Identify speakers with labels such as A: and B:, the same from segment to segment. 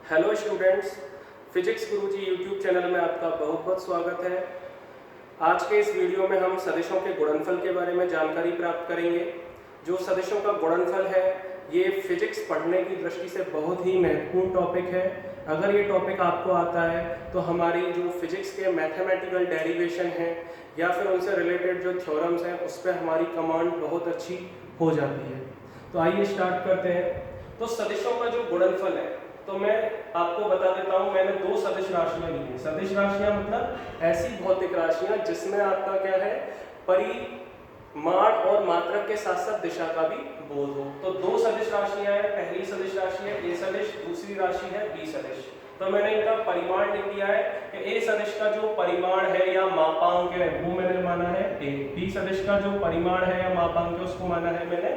A: Hello students, physics गुरुजी YouTube channel में आपका बहुत बहुत स्वागत है। आज के इस वीडियो में हम सदिशों के गुणनफल के बारे में जानकारी प्राप्त करेंगे। जो सदिशों का गुणनफल है ये फिजिक्स पढ़ने की दृष्टि से बहुत ही महत्वपूर्ण टॉपिक है। अगर ये टॉपिक आपको आता है तो हमारी जो फिजिक्स के मैथमेटिकल डेरिवेशन है या फिर उनसे रिलेटेड जो थ्योरम्स हैं उस पर हमारी कमांड बहुत अच्छी हो जाती है। तो आइए स्टार्ट करते हैं। तो सदिशों का जो गुणनफल है तो मैं आपको बता देता हूं, मैंने दो सदिश राशियां ली हैं। सदिश राशियां मतलब ऐसी भौतिक राशियां जिसमें आपका क्या है, परिमाण और मात्रक के साथ साथ दिशा का भी बोध हो। तो दो सदिश राशियां हैं, पहली सदिश राशि है ए सदिश, दूसरी राशि है बी सदिश। तो मैंने इनका परिमाण लिख दिया है कि ए सदिश का जो परिमाण है या मापांक है वो मैंने माना है ए, बी सदिश का जो परिमाण है या मापांक है उसको माना है मैंने।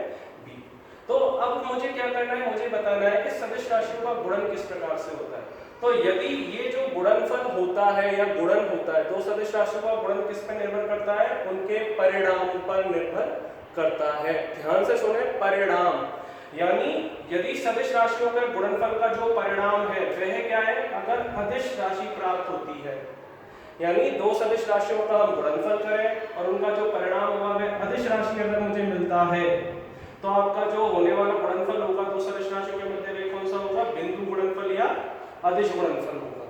A: तो अब मुझे क्या करना है, मुझे बताना है कि सदिश राशियों का गुणन किस प्रकार से होता है। तो यदि ये जो गुणनफल होता है या गुणन होता है, दो सदिश राशियों का गुणन किस पर निर्भर करता है, उनके परिणाम पर निर्भर करता है। ध्यान से सुने, परिणाम। यानी यदि सदिश राशियों के गुणनफल का जो परिणाम है वह क्या है, अगर अदिश राशि प्राप्त होती है, यानी दो सदिश राशियों का हम गुणनफल करें और उनका जो परिणाम होगा वह अदिश राशि अगर मुझे मिलता है तो आपका जो होने वाला गुणनफल होगा दो सदिश राशियों के मध्य वे कौन सा होगा, बिंदु गुणनफल या अदिश गुणनफल होगा।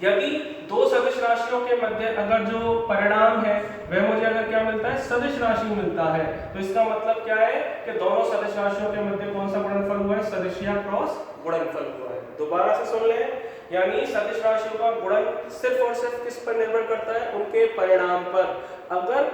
A: यदि दो सदिश राशियों के मध्य अगर जो परिणाम है वह मुझे अगर क्या मिलता है, सदिश राशि मिलता है, तो इसका मतलब क्या है कि दोनों सदिश राशियों के मध्य कौन सा गुणनफल हुआ है, सदिशिया क्रॉस गुणनफल हुआ है। दोबारा से सुन लें, यानी सदिश राशियों का गुणन सिर्फ और सिर्फ किस पर निर्भर करता है, उनके परिणाम पर। अगर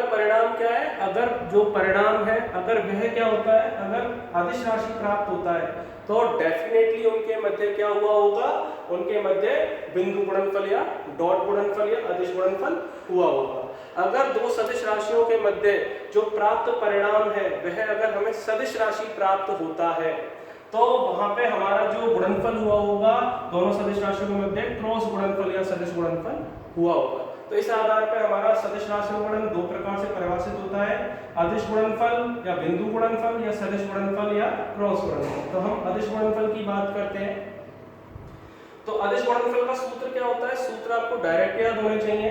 A: परिणाम क्या है, अगर जो परिणाम है अगर वह क्या होता है, अगर अदिश राशि प्राप्त होता है तो डेफिनेटली उनके मध्य क्या हुआ होगा, उनके मध्य बिंदु गुणनफल या डॉट गुणनफल या अदिश गुणनफल हुआ होगा। अगर दो सदिश राशियों के मध्य जो प्राप्त परिणाम है वह अगर हमें सदिश राशि प्राप्त होता है तो वहां पे हमारा जो गुणनफल हुआ होगा दोनों सदिश राशियों के मध्य क्रॉस गुणनफल या सदिश गुणनफल हुआ होगा। तो इस आधार पर हमारा सदिश राशियों का गुणन दो प्रकार से परिभाषित होता है, अदिश गुणनफल या बिंदु गुणनफल या सदिश गुणनफल या क्रॉस गुणनफल। तो हम अदिश गुणनफल की बात करते हैं। तो अदिश गुणनफल का सूत्र क्या होता है, सूत्र आपको डायरेक्ट याद होने चाहिए।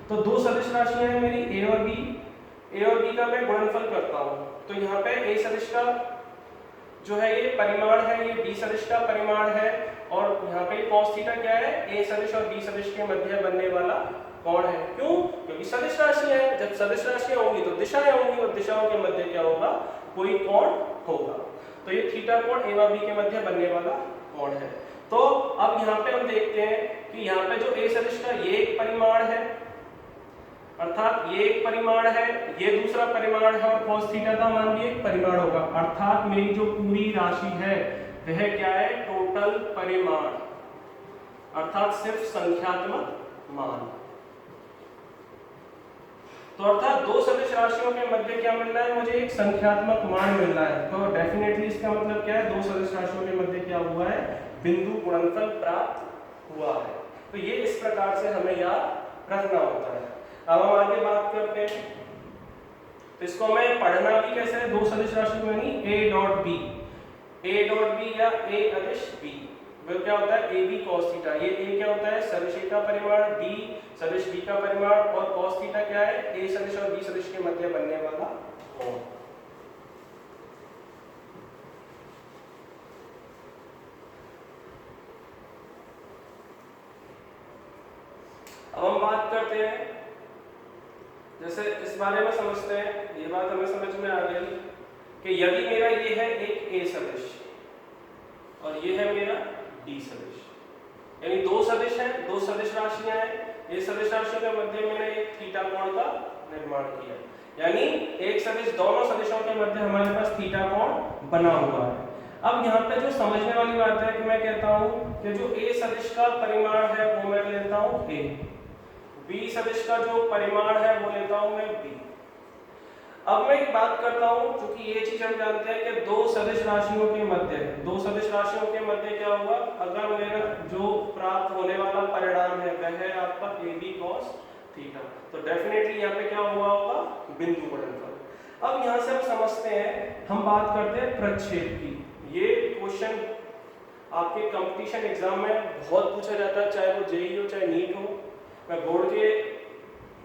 A: तो दो सदिश राशियां हैं मेरी ए और बी का मैं गुणनफल करता हूं। तो यहाँ पे ए सदिश का जो है ये परिमाण है, ये बी सदिश का परिमाण है, और यहाँ पे cos थीटा क्या है, ए सदिश और बी सदिश के मध्य बनने वाला कोण है। क्यों? क्योंकि सदिश राशि है, जब सदिश राशियां होंगी तो दिशाएं होंगी और दिशाओं के मध्य क्या होगा, कोई कोण होगा। तो ये थीटा कोण ए और बी के मध्य बनने वाला कोण है। तो अब यहाँ पे हम देखते हैं कि यहाँ पे जो ए सदिश का ये एक परिमाण है, अर्थात ये एक परिमाण है, ये दूसरा परिमाण है, और cos थीटा का मान भी एक परिमाण होगा। अर्थात मेरी जो पूरी राशि है वह क्या है, टोटल परिमाण, अर्थात सिर्फ संख्यात्मक मान। तो अर्थात दो सदिश राशियों के मध्य क्या मिल रहा है, मुझे एक संख्यात्मक मान मिल रहा है। तो डेफिनेटली इसका मतलब क्या है, दो सदिश राशियों के मध्य क्या हुआ है, बिंदु गुणनफल प्राप्त हुआ है। तो ये इस प्रकार से हमें याद रखना होता है। अब हम आगे बात करते हैं, तो इसको हमें पढ़ना भी कैसे है, दो सदिश राशियों में ए डॉट बी या ए अदिश बी, वो क्या होता है, ए बी cos थीटा। ये ए क्या होता है, सदिश ए का परिमाण, बी सदिश बी का परिमाण, और cos थीटा क्या है, ए सदिश और बी सदिश के मध्य बनने वाला कोण। अब हम बात करते हैं, जैसे इस बारे में समझते हैं, ये बात हमें समझ में आ गई कि यदि मेरा ये है एक ए सदिश और ये है मेरा बी सदिश, यानी दो सदिश हैं, दो सदिश राशियां हैं, ये सदिश राशियों के मध्य मैंने एक थीटा कोण का निर्माण किया, यानी एक सदिश, दोनों सदिशों के मध्य हमारे पास थीटा कोण बना हुआ है। अब यहाँ पे जो समझने वाली बात है कि मैं कहता हूं कि जो ए सदिश का परिमाण है वो मैं लेता हूं ए, बी सदिश का जो परिमाण है वो लेता हूं मैं बी। अब मैं एक बात करता हूं, क्योंकि ये चीज हम जानते हैं कि दो सदिश राशियों के मध्य क्या होगा, अगर मेरा जो प्राप्त होने वाला परिणाम है वह है आपका ए बी cos थीटा, तो डेफिनेटली यहाँ पे क्या हुआ होगा, बिंदु गुणनफल। अब यहाँ से हम समझते हैं, हम बात करते हैं प्रक्षेप की। ये क्वेश्चन आपके कंपटीशन एग्जाम में बहुत पूछा जाता है, चाहे वो जेईई हो चाहे नीट हो। मैं बोर्ड के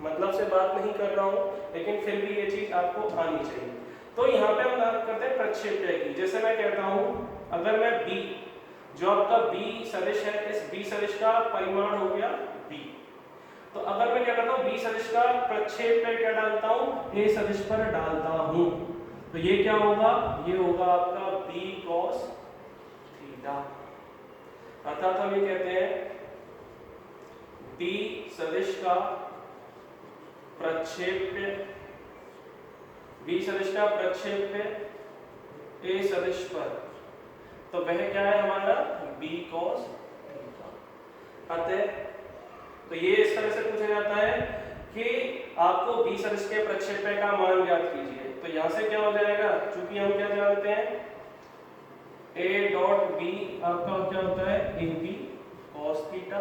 A: मतलब से बात नहीं कर रहा हूँ, लेकिन फिर भी ये चीज आपको आनी चाहिए। तो यहाँ पे हम बात करते हैं प्रक्षेप्य की। जैसे मैं कहता हूँ, अगर मैं बी, जो आपका बी सदिश है, इस बी सदिश का परिमाण हो गया बी, तो अगर मैं क्या करता हूँ, बी सदिश का प्रक्षेप्य क्या डालता हूँ, ए सदिश पर डालता हूँ, तो ये क्या होगा, ये होगा आपका बी कॉस थीटा। अर्थात हम ये कहते हैं बी सदिश का प्रक्षेप्य, बी सदिश का प्रक्षेप्य ए सदिश पर, तो वह क्या है हमारा बी कॉस थीटा। अतः तो ये इस तरह से पूछा जाता है कि आपको बी सदिश के प्रक्षेप्य का मान ज्ञात कीजिए। तो यहां से क्या हो जाएगा, चूंकि हम क्या जानते हैं ए डॉट बी आपका क्या होता है ए बी कॉस थीटा,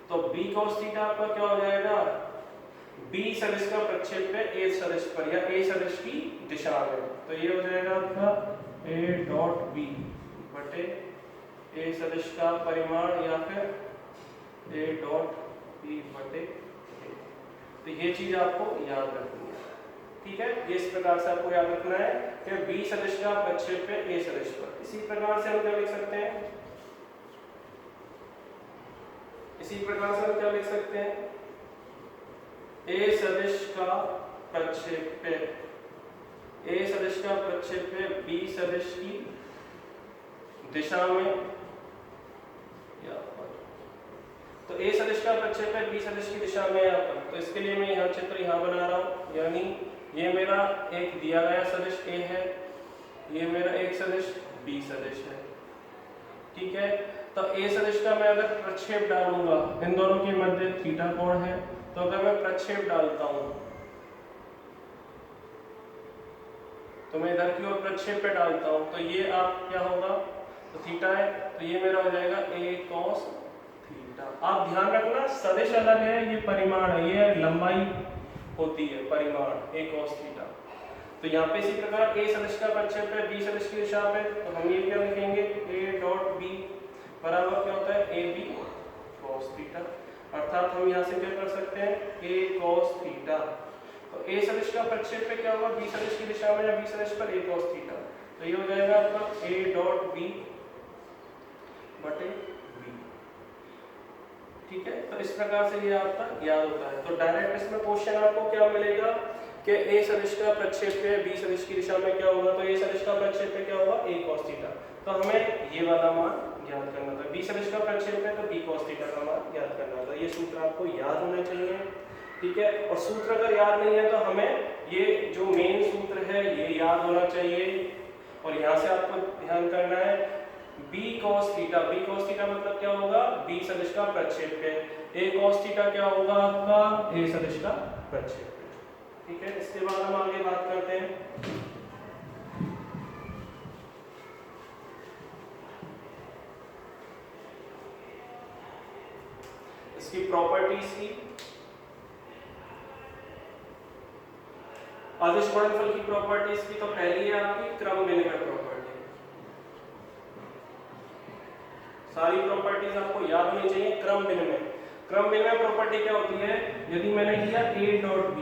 A: तो बी कॉस थीटा आपका क्या हो जाएगा, बी सदिश का प्रक्षेप्य ए सदिश पर या ए सदिश की दिशा में, तो ये हो जाएगा आपका ए डॉट बी बटे ए सदिश का परिमाण या फिर ए डॉट बी बटे ए। तो ये चीज आपको याद रखनी है, ठीक है। ये इस प्रकार से आपको याद रखना है कि बी सदिश का प्रक्षेप्य ए सदिश पर। इसी प्रकार से हम क्या लिख सकते हैं, इसी प्रकार से हम क्या लिख सकते हैं, ए सदिश का प्रक्षेप्य, ए सदिश का प्रक्षेप्य बी सदिश की दिशा में यहाँ पर, तो ए सदिश का प्रक्षेप्य बी सदिश की दिशा में यहाँ पर। तो इसके लिए मैं यहाँ चित्र यहाँ बना रहा हूँ, यानी ये मेरा एक दिया गया सदिश ए है, ये मेरा एक सदिश बी सदिश है, ठीक है। तो ए सदिश का मैं अगर प्रक्षेप डालूंगा, इन दोनों के मध्य थीटा कोण है, तो अगर मैं प्रक्षेप डालता हूं तो मैं इधर की ओर प्रक्षेप पे डालता हूं, तो ये आप क्या होगा, तो थीटा है, तो ये मेरा हो जाएगा ए कॉस थीटा। आप ध्यान रखना सदिश अलग है, ये परिमाण है, ये लंबाई होती है परिमाण ए कॉस थीटा। तो यहाँ पे इसी प्रकार ए सदिश का प्रक्षेप है बी सदिश की दिशा पे, तो हम ये क्या लिखेंगे ए डॉट बी बराबर क्या होता है ए बी कॉस थीटा। अर्थात हम यहाँ से क्या कर सकते हैं ए कॉस थीटा, तो ए सदिश का प्रक्षेप्य क्या होगा बी सदिश की दिशा में या बी सदिश पर ए कॉस थीटा, तो ये हो जाएगा आपका ए डॉट बी बटे बी, ठीक है। तो इस प्रकार से ये आपका याद होता है। तो डायरेक्ट इसमें क्वेश्चन आपको क्या मिलेगा कि ए सदिश का प्रक्षेप्य बी सदिश की दिशा में क्या होगा, तो ए सदिश का प्रक्षेप्य क्या होगा ए कॉस थीटा, तो हमें ये वाला मान याद करना था, बी सदिश का प्रक्षेप्य तो बी कॉस थीटा का मान याद करना था। ये सूत्र आपको याद होना चाहिए, ठीक है। और सूत्र अगर याद नहीं है तो हमें ये जो मेन सूत्र है ये याद होना चाहिए, और यहाँ से आपको ध्यान करना है b cos theta, b cos theta मतलब क्या होगा बी सदिश का प्रक्षेप्य, ए कॉस थीटा क्या होगा आपका ए सदिश का प्रक्षेप्य, ठीक है। इसके बाद हम आगे बात करते हैं इसकी प्रॉपर्टीज की। अदिश गुणनफल की प्रॉपर्टीज की, तो पहली है आपकी क्रम विनिमय प्रॉपर्टी। सारी प्रॉपर्टीज आपको याद होनी चाहिए। क्रम विनिमय, क्रम विनिमय प्रॉपर्टी क्या होती है, यदि मैंने किया a डॉट b,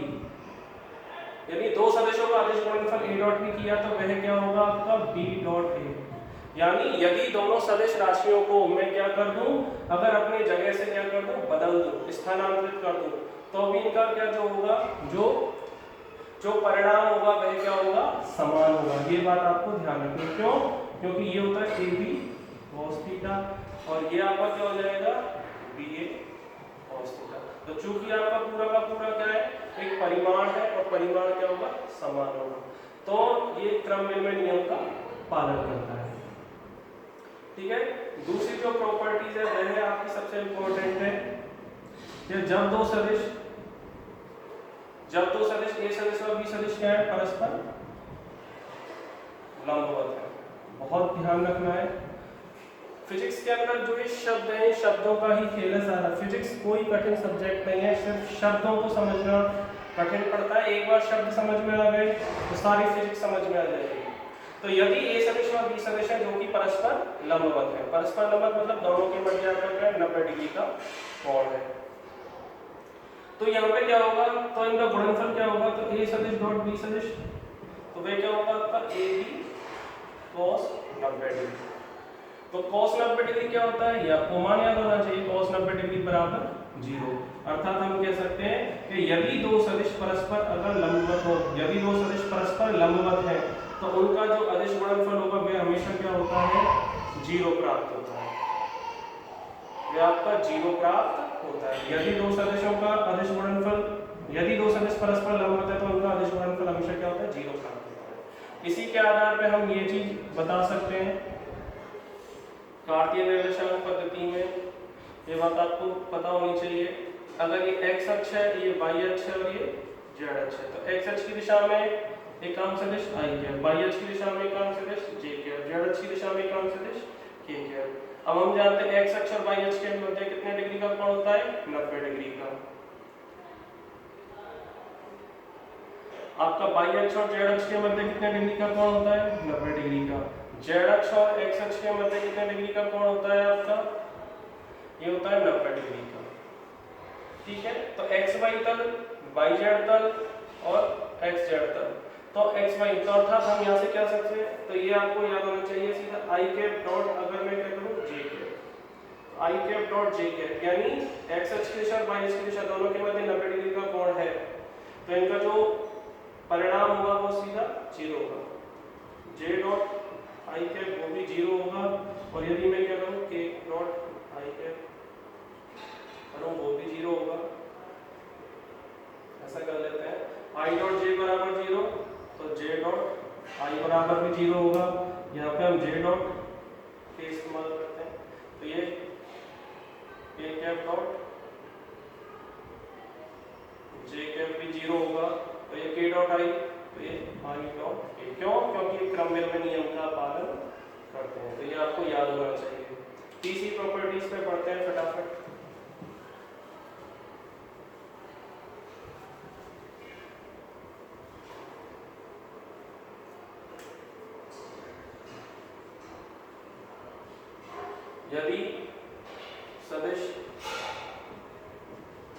A: यानी दो सदिशों का अदिश गुणनफल a डॉट b किया, तो वह क्या होगा आपका b डॉट a, यानी यदि दोनों सदिश राशियों को मैं क्या कर दूं, अगर अपनी जगह से क्या कर दूं बदल दूं, स्थानांतरित कर दूं, तो भी इनका क्या जो होगा जो परिणाम होगा वह क्या होगा समान होगा। ये बात आपको ध्यान रखनी, क्यों, क्योंकि ये होता है ए बी कॉस थीटा और ये आपका क्या हो जाएगा बी ए कॉस थीटा। तो चूंकि आपका पूरा का पूरा क्या है एक परिमाण है और परिमाण क्या होगा समान होगा, तो ये क्रम विनिमय नियम का पालन करता है, ठीक है। दूसरी जो प्रॉपर्टीज है वह है आपकी सबसे इंपॉर्टेंट है कि जब दो सदिश ए सदिश और बी सदिश क्या है परस्पर लंबवत है। बहुत ध्यान रखना है, फिजिक्स के अंदर जो ये शब्द है शब्दों का ही खेल है सारा। फिजिक्स कोई कठिन सब्जेक्ट नहीं है, सिर्फ शब्दों को समझना कठिन पड़ता है। एक बार शब्द समझ में आ गए तो सारी फिजिक्स समझ में आ जाएगी। तो यदि ए सदिश और बी सदिश है जो कि परस्पर लंबवत है, परस्पर लंबवत मतलब दोनों के मध्य आपका क्या 90 डिग्री का कोण है, तो यहाँ पे क्या होगा, तो इनका गुणनफल क्या होगा, तो ए सदिश डॉट बी सदिश, तो वे क्या होगा आपका ए बी cos 90 डिग्री। तो cos 90 डिग्री क्या होता है, या आपको मान याद होना चाहिए, cos 90 डिग्री बराबर 0। अर्थात हम कह सकते हैं कि यदि दो सदिश परस्पर अगर लंबवत हो, यदि दो सदिश परस्पर लंबवत है तो उनका जो अदिश गुणनफल होगा वह हमेशा क्या होता है, 0 प्राप्त होता है, वह आपका 0 प्राप्त होता है। यदि दो सदिशों का अदिश गुणनफल, यदि दो सदिश परस्पर लंबवत है तो उनका अदिश गुणनफल हमेशा क्या होता है, 0 प्राप्त होता है। इसी के आधार पर हम ये चीज बता सकते हैं, कार्तीय निर्देशांक पद्धति में ये बात आपको पता होनी चाहिए, अगर ये x अक्ष है, ये y अक्ष है और ये z अक्ष है, तो x अक्ष की दिशा में एक काम सदिश i है, y अक्ष की दिशा में एक काम सदिश j है, z अक्ष की दिशा में एक काम सदिश k है। अब हम जानते हैं x अक्ष और y अक्ष के मध्य कितने डिग्री का कोण होता है, 90 डिग्री का। आपका y अक्ष और z अक्ष के मध्य कितने डिग्री का कोण होता है, 90 डिग्री का। z अक्ष और x अक्ष के मध्य कितने डिग्री का कोण होता है आपका, ये होता है 90 डिग्री का। ठीक है, तो x y तल, y z तल और x z तल, तो x y, तो अर्थात हम यहाँ से क्या सकते हैं, तो ये आपको याद होना चाहिए सीधा i कैप डॉट, अगर मैं क्या करूँ j cap, i cap dot j cap, यानी x अक्ष की दिशा और y अक्ष की दिशा दोनों के मध्य 90 डिग्री का कोण है, तो इनका जो परिणाम होगा वो सीधा 0 होगा, j डॉट i कैप वो भी 0 होगा, और यदि मैं क्या करूँ k डॉट i कैप करूँ वो भी 0 होगा। ऐसा कर लेते हैं, i डॉट j बराबर 0, तो j डॉट i बराबर भी 0 होगा, यहाँ पे हम j डॉट के इस्तेमाल करते हैं, तो ये k cap dot j cap भी 0 होगा, तो ये k डॉट i, तो ये i डॉट k, क्यों, क्योंकि क्रमवेल में नियम का पालन करते हैं, तो ये आपको याद होना चाहिए। तीसरी प्रॉपर्टीज पे पढ़ते हैं फटाफट। यदि सदिश,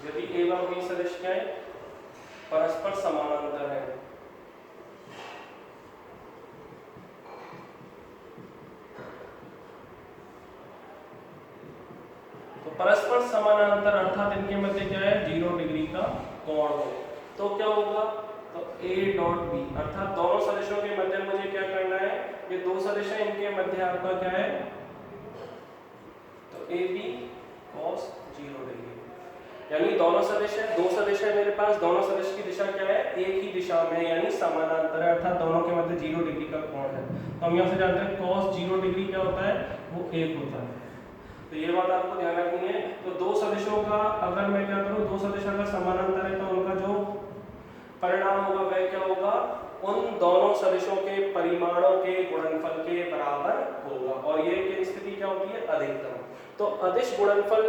A: यदि a व b सदिश क्या है, परस्पर समानांतर है, तो परस्पर समानांतर अर्थात इनके मध्य क्या है, 0 डिग्री का कोण हो, तो क्या होगा, तो a डॉट b, अर्थात दोनों सदिशों के मध्य मुझे क्या करना है, ये दो सदिश है, इनके मध्य आपका क्या है, तो ए बी cos 0 डिग्री, यानी दोनों सदिश है, दो सदिश है मेरे पास, दोनों सदिश की दिशा क्या है, एक ही दिशा में, यानी समानांतर है, अर्थात दोनों के मध्य 0 डिग्री का कोण है, तो हम यहाँ से जानते हैं cos 0 डिग्री क्या होता है, वो 1 होता है, तो ये बात आपको ध्यान रखनी है। तो दो सदिशों का अगर मैं क्या करूँ, दो सदिश अगर समानांतर है तो उनका जो परिणाम होगा वह क्या होगा, उन दोनों सदिशों के परिमाणों के गुणनफल के बराबर होगा, और ये स्थिति क्या होती है, अधिकतम। तो अदिश गुणनफल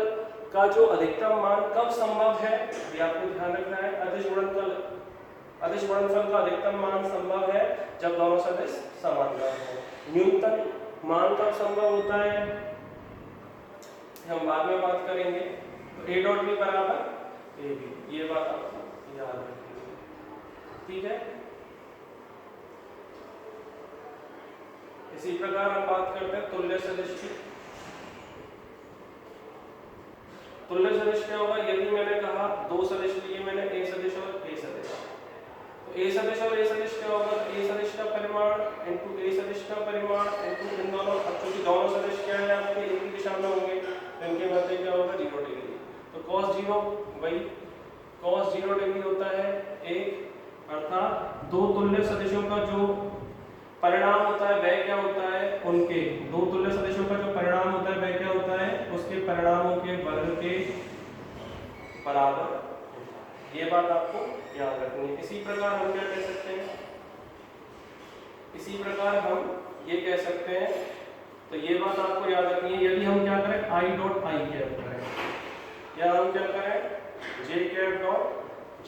A: का जो अधिकतम मान कब संभव है, ये आपको ध्यान रखना है। अदिश गुणनफल का अधिकतम मान संभव है जब दोनों सदिश समांतर हो। न्यूनतम मान कब संभव होता है, हम बाद में बात करेंगे। तो a डॉट बी बराबर ए बी, ये बात आपको याद रखनी है, ठीक है। इसी प्रकार हम बात करते हैं तुल्य सदिश की। तुल्य सदिश क्या होगा, यदि मैंने कहा दो सदिश लिए मैंने a सदिश और a सदिश, तो a सदिश और a सदिश क्या होगा, a सदिश का परिमाण इनटू a सदिश का परिमाण इनटू इन दोनों, अब चूंकि दोनों सदिश क्या है आपके एक ही दिशा में होंगे तो इनके मध्य क्या होगा, 0 डिग्री, तो cos 0 वही cos 0 डिग्री होता है 1, अर्थात दो तुल्य सदिशों का जो परिणाम होता है वह क्या होता है, उनके दो तुल्य सदिशों का जो परिणाम होता है वह क्या होता है, उसके परिणामों के वर्ग के बराबर। ये बात आपको याद रखनी है। इसी प्रकार हम क्या कह सकते हैं, इसी प्रकार हम ये कह सकते हैं, तो ये बात आपको याद रखनी है। यदि हम क्या करें, i डॉट i कैप करें, या हम क्या करें, j cap dot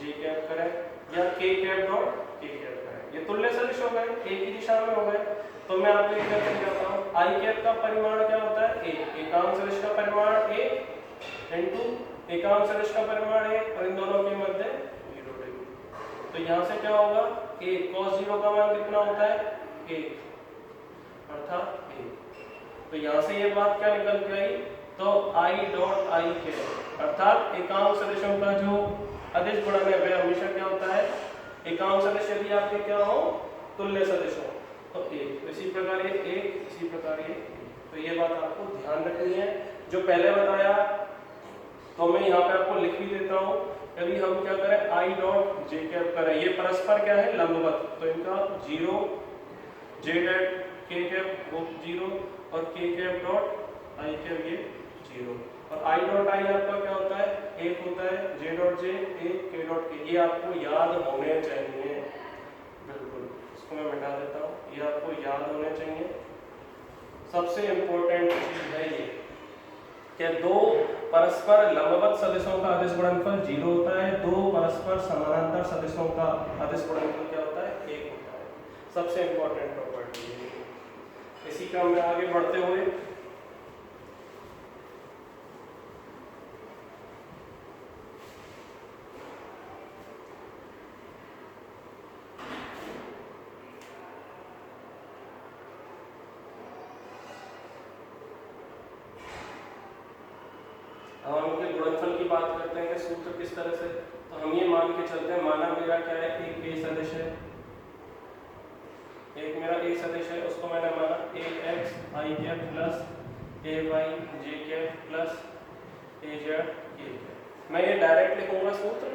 A: j cap करें, या k cap dot k cap करें, ये तुल्य सदिश हो गए, एक ही दिशा में हो गए, तो मैं आपको एक करके दिखाता हूँ। आई कैप का परिमाण क्या होता है? ए। एकांक सदिश का परिमाण ए इंटू एकांक सदिश का परिमाण ए और इन दोनों के मध्य 0 डिग्री। तो यहाँ से क्या होगा? ए cos 0 का मान कितना होता है? 1 अर्थात 1। तो यहाँ से ये बात क्या निकल के आई? तो आई डॉट आई कैप अर्थात एकांक सदिशों का जो अदिश गुणन है वह हमेशा क्या होता है? एकांक सदिश यदि आपके क्या हो? तुल्य सदिश हो तो 1। इसी प्रकार ये 1, इसी प्रकार ये 1। तो ये बात आपको ध्यान रखनी है। जो पहले बताया तो मैं यहाँ पे आपको लिख भी देता हूँ। यदि हम क्या करें? आई डॉट जे कैप करें, ये परस्पर क्या है? लंबवत। तो इनका 0 जे डॉट के कैप वो 0 और के कैप डॉट आई कैप ये 0 और आई डॉट आई आपका क्या होता है? 1 होता है। जे डॉट जे 1, के डॉट के। ये आपको याद होने चाहिए बिल्कुल। इसको मैं मिटा देता हूँ। ये आपको याद होने चाहिए। सबसे इंपॉर्टेंट चीज है ये कि दो परस्पर लंबवत सदिशों का अदिश गुणनफल 0 होता है, दो परस्पर समानांतर सदिशों का अदिश गुणनफल क्या होता है? 1 होता है। सबसे इंपॉर्टेंट प्रॉपर्टी है। इसी क्रम में आगे बढ़ते हुए अब हम इनके गुणनफल की बात करते हैं। सूत्र किस तरह से? तो हम ये मान के चलते हैं, माना मेरा क्या है? एक ए सदिश है, एक मेरा ए सदिश है, उसको मैंने माना ए एक्स आई कैप प्लस ए वाई जे कैप प्लस ए जेड के कैप। मैं ये डायरेक्ट लिखूंगा सूत्र,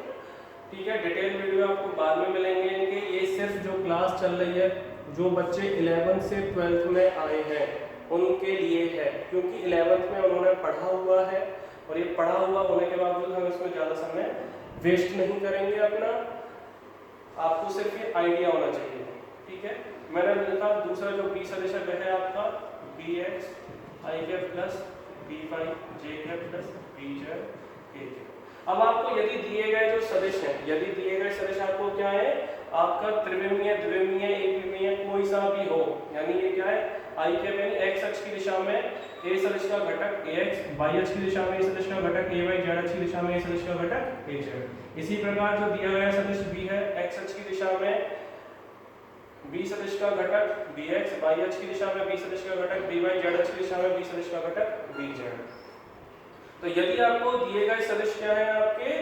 A: ठीक है। डिटेल वीडियो आपको बाद में मिलेंगे इनके। ये सिर्फ जो क्लास चल रही है, जो बच्चे 11th से 12th में आए हैं उनके लिए है, क्योंकि 11th में उन्होंने पढ़ा हुआ है और ये पढ़ा हुआ होने के बावजूद हम इसमें ज़्यादा समय वेस्ट नहीं करेंगे अपना। आपको सिर्फ ये आइडिया होना चाहिए, ठीक है। मैंने लिखा दूसरा जो बी सदिश है आपका बी एक्स आई कैप प्लस बी वाई जे कैप प्लस बी जेड के कैप। अब आपको यदि दिए गए जो सदिश हैं, यदि दिए गए सदिश आपको क्या है? आपका त्रिविमीय, द्विविमीय, एकविमीय कोई सा भी हो, यानी ये क्या है? आई कैप यानी एक्स अक्ष की दिशा में ए सदिश का घटक ax, y अक्ष की दिशा में ए सदिश का घटक ay, z अक्ष की दिशा में ए सदिश का घटक az। इसी प्रकार जो दिया गया सदिश b है, x अक्ष की दिशा में b सदिश का घटक bx, y अक्ष की दिशा में b सदिश का घटक by, z अक्ष की दिशा में b सदिश का घटक bz। तो यदि आपको दिए गए सदिश क्या है आपके?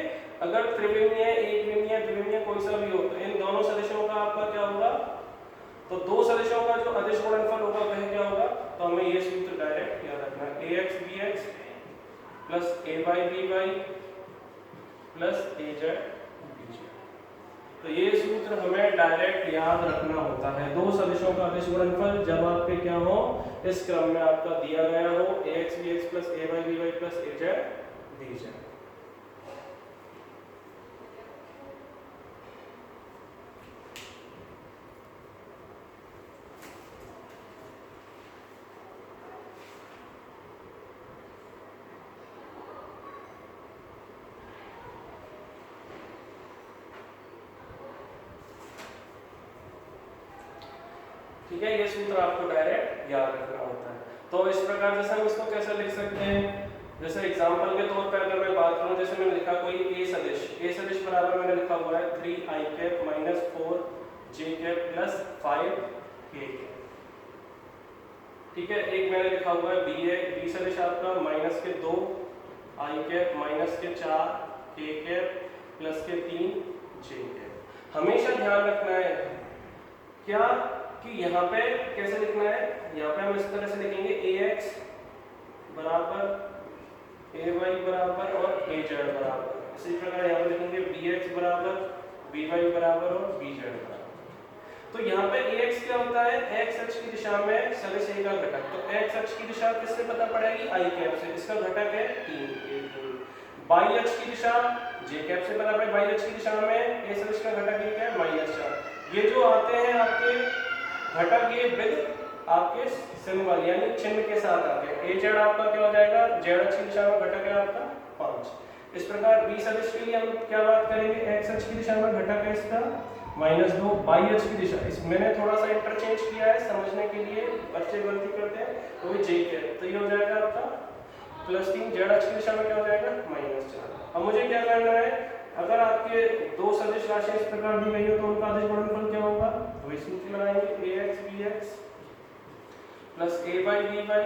A: अगर त्रिविमीय, एकविमीय, द्विविमीय कोई सा भी हो तो इन दोनों सदिशों का आपका क्या होगा? तो दो सदिशों का जो अदिश गुणनफल होगा वह क्या होगा? तो हमें ये सूत्र डायरेक्ट याद रखना है। ax bx plus ay by plus az bz। तो ये सूत्र हमें डायरेक्ट याद रखना होता है। दो सदिशों का अदिश गुणनफल जब आपके क्या हो? इस क्रम में आपका दिया गया हो ax bx plus ay by plus az bz। ठीक है, ये सूत्र आपको डायरेक्ट याद रखना होता है। तो इस प्रकार जैसे हम इसको कैसे लिख सकते हैं? जैसे एग्जांपल के तौर पर अगर मैं बात करूं, जैसे मैंने लिखा कोई ए सदिश बराबर मैंने लिखा हुआ है 3i cap minus 4j cap plus 5k cap, ठीक है। एक मैंने लिखा हुआ है बी सदिश आपका माइनस के 2 i कैप माइनस के 4 k कैप प्लस के 3 j कैप। हमेशा ध्यान रखना है क्या कि यहाँ पे कैसे लिखना है? यहाँ पे हम इस तरह से लिखेंगे ax बराबर ay बराबर और az बराबर। इसी प्रकार यहाँ पे लिखेंगे bx बराबर by बराबर और bz बराबर। तो यहाँ पे ax क्या होता है? x अक्ष की दिशा में सदिश a का घटक। तो x अक्ष की दिशा किससे पता पड़ेगी? i कैप से। इसका घटक है 3। y अक्ष की दिशा j कैप से पता पड़े। y अक्ष की दिशा में a सदिश का घटक क्या है? -4। ये जो आते हैं आपके घटक, ये विद आपके सिंबल यानी चिन्ह के साथ आते हैं। az आपका क्या हो जाएगा? z अक्ष की दिशा में घटक है आपका 5। इस प्रकार b सदिश के लिए हम क्या बात करेंगे? x अक्ष की दिशा में घटक है इसका -2 बाई अक्ष की दिशा। इस मैंने थोड़ा सा इंटरचेंज किया है समझने के लिए, बच्चे गलती करते हैं, तो ये जे है, तो ये हो जाएगा आपका +3, जेड अक्ष की दिशा में क्या हो जाएगा -4। अब मुझे क्या करना है, अगर आपके दो सदिश राशि इस प्रकार दी गई हो तो उनका अदिश गुणनफल क्या होगा, तो वही सूत्र बनाएंगे ax bx plus a by b by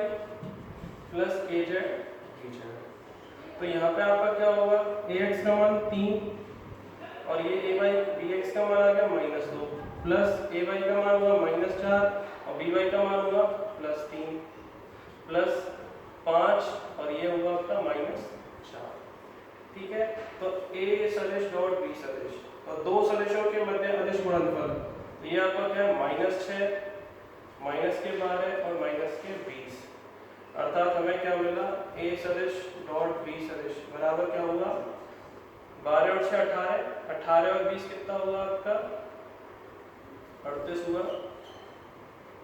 A: plus az dz। तो यहाँ पे आपका क्या होगा, ax का मान 3 और ये a by bx का मान आ गया -2 प्लस a by का मान होगा -4 और b by का मान होगा +3 प्लस 5 और ये होगा आपका -4। ठीक है, तो a सदिश डॉट b सदिश और दो सदिशों के मध्य अदिश गुणनफल, तो ये आपका क्या है -6 माइनस के 12 और माइनस के 20, अर्थात हमें क्या मिला, a सदिश डॉट b सदिश बराबर क्या होगा 12 और 6 18, 18 और 20 कितना होगा आपका 38 हुआ,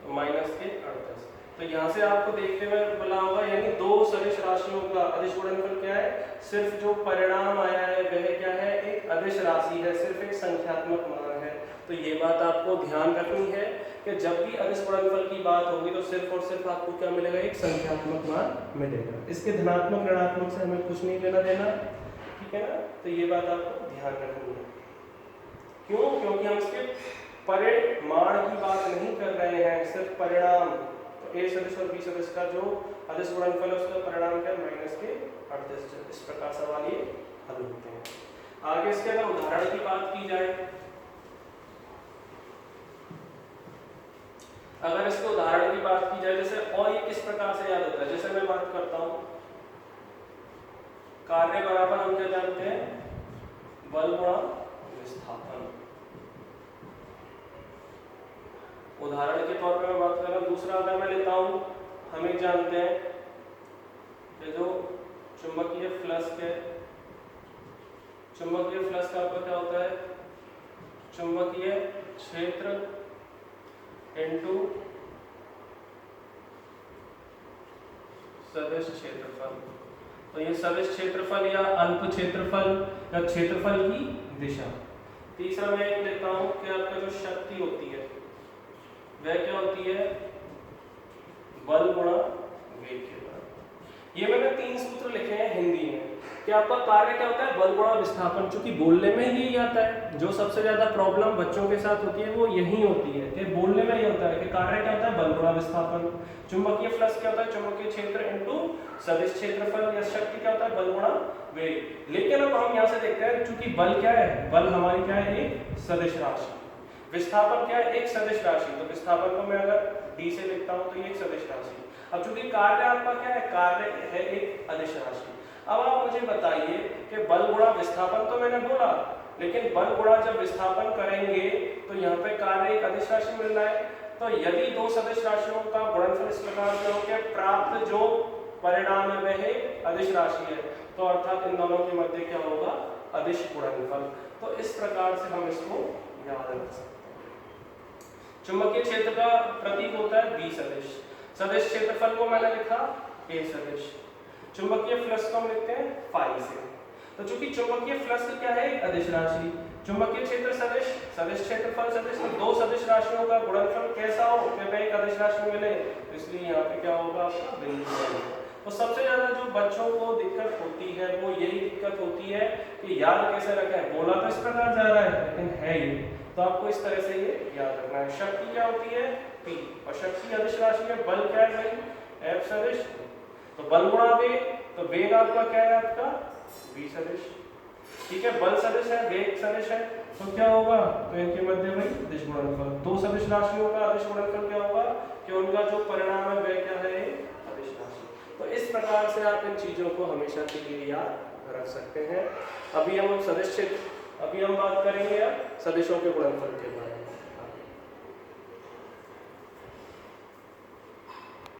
A: तो माइनस के 38। तो यहाँ से आपको देखते हुए बोला होगा, यानी दो सदिश राशियों का अदिश गुणनफल क्या है, सिर्फ जो परिणाम आया है वह क्या है, एक अदिश राशि है, सिर्फ एक संख्यात्मक मान है। तो ये बात आपको ध्यान रखनी है कि जब भी अदिश गुणनफल की बात होगी तो सिर्फ और सिर्फ आपको क्या मिलेगा, एक संख्यात्मक मान मिलेगा। इसके धनात्मक ऋणात्मक से हमें कुछ नहीं लेना देना, ठीक है ना। तो ये बात आपको ध्यान रखनी है। क्यों? क्योंकि हम सिर्फ परिमाण की बात नहीं कर रहे हैं, सिर्फ परिणाम। तो a सदिश और b सदिश का जो अदिश गुणनफल है उसका परिणाम क्या है, -38। इस प्रकार सवाल ये हल होते हैं। आगे इसके अगर उदाहरण की बात की जाए, अगर इसके उदाहरण की बात की जाए जैसे, और ये किस प्रकार से याद होता है, जैसे मैं बात करता हूं कार्य बराबर हम क्या जानते हैं, बल गुणा विस्थापन। उदाहरण के तौर पे मैं बात कर रहा हूं, दूसरा अगर मैं लेता हूं, हम एक जानते हैं कि जो चुंबकीय फ्लक्स का आपका क्या होता है, चुंबकीय क्षेत्र इनटू सदिश क्षेत्रफल। तो ये सदिश क्षेत्रफल या अल्प क्षेत्रफल या क्षेत्रफल की दिशा। तीसरा मैं एक लेता हूं कि आपका जो शक्ति होती है वह क्या होती है, बल गुणा वेग के बराबर। ये मैंने 3 सूत्र लिखे हैं हिंदी में कि आपका कार्य क्या होता है, बल गुणा विस्थापन। चूंकि बोलने में यही आता है, जो सबसे ज्यादा प्रॉब्लम बच्चों के साथ होती है वो यही होती है कि बोलने में ये होता है कि कार्य क्या होता है, बल गुणा विस्थापन। चुंबकीय फ्लक्स क्या होता है, चुंबकीय क्षेत्र इनटू सदिश क्षेत्रफल, या शक्ति क्या होता है, बल गुणा वेग। लेकिन अब हम यहाँ से देखते हैं, चूंकि बल क्या है, बल हमारी क्या है, एक सदिश राशि, विस्थापन क्या है, एक सदिश राशि। तो विस्थापन को मैं अगर d से लिखता हूं तो ये एक सदिश राशि। अब चूंकि कार्य आपका क्या है, कार्य है एक अदिश राशि। अब आप मुझे बताइए कि बल गुणा विस्थापन तो मैंने बोला, लेकिन बल गुणा जब विस्थापन करेंगे तो यहाँ पे कार्य एक अदिश राशि मिल रहा है। तो यदि दो सदिश राशियों का गुणनफल इस प्रकार से हो कि प्राप्त जो परिणाम है वह अदिश राशि है, तो अर्थात इन दोनों के मध्य क्या होगा, अदिश गुणनफल। तो इस प्रकार से हम इसको याद रख सकते हैं। चुंबकीय क्षेत्र का प्रतीक होता है b सदिश, सदिश क्षेत्रफल को मैंने लिखा a सदिश, चुंबकीय फ्लक्स को हम लिखते हैं फाई से। तो चूंकि चुंबकीय फ्लक्स क्या है, एक अदिश राशि, चुंबकीय क्षेत्र सदिश, सदिश क्षेत्रफल सदिश, तो दो सदिश राशियों का गुणनफल कैसा हो कि वह एक अदिश राशि मिले, तो इसलिए यहाँ पे क्या होगा आपका बिंदु। तो सबसे ज्यादा जो बच्चों को दिक्कत होती है वो यही दिक्कत होती है कि याद कैसे रखें, बोला तो इस प्रकार जा रहा है लेकिन है ये, तो आपको इस तरह से ये याद रखना है। शक्ति क्या होती है, P, और शक्ति अदिश राशि है, बल क्या है भाई, F सदिश, तो बल गुणा वेग, तो वेग आपका क्या है, आपका v सदिश। ठीक है, बल सदिश है, वेग सदिश है, तो क्या होगा, तो इनके मध्य भाई अदिश गुणनफल। दो सदिश राशियों का अदिश गुणनफल क्या होगा कि उनका जो परिणाम है वह क्या है, अदिश राशि। तो इस प्रकार से आप इन चीजों को हमेशा के लिए याद रख सकते हैं। अभी हम सदिश क्षेत्र, अभी हम बात करेंगे अब सदिशों के गुणनफल के बारे में।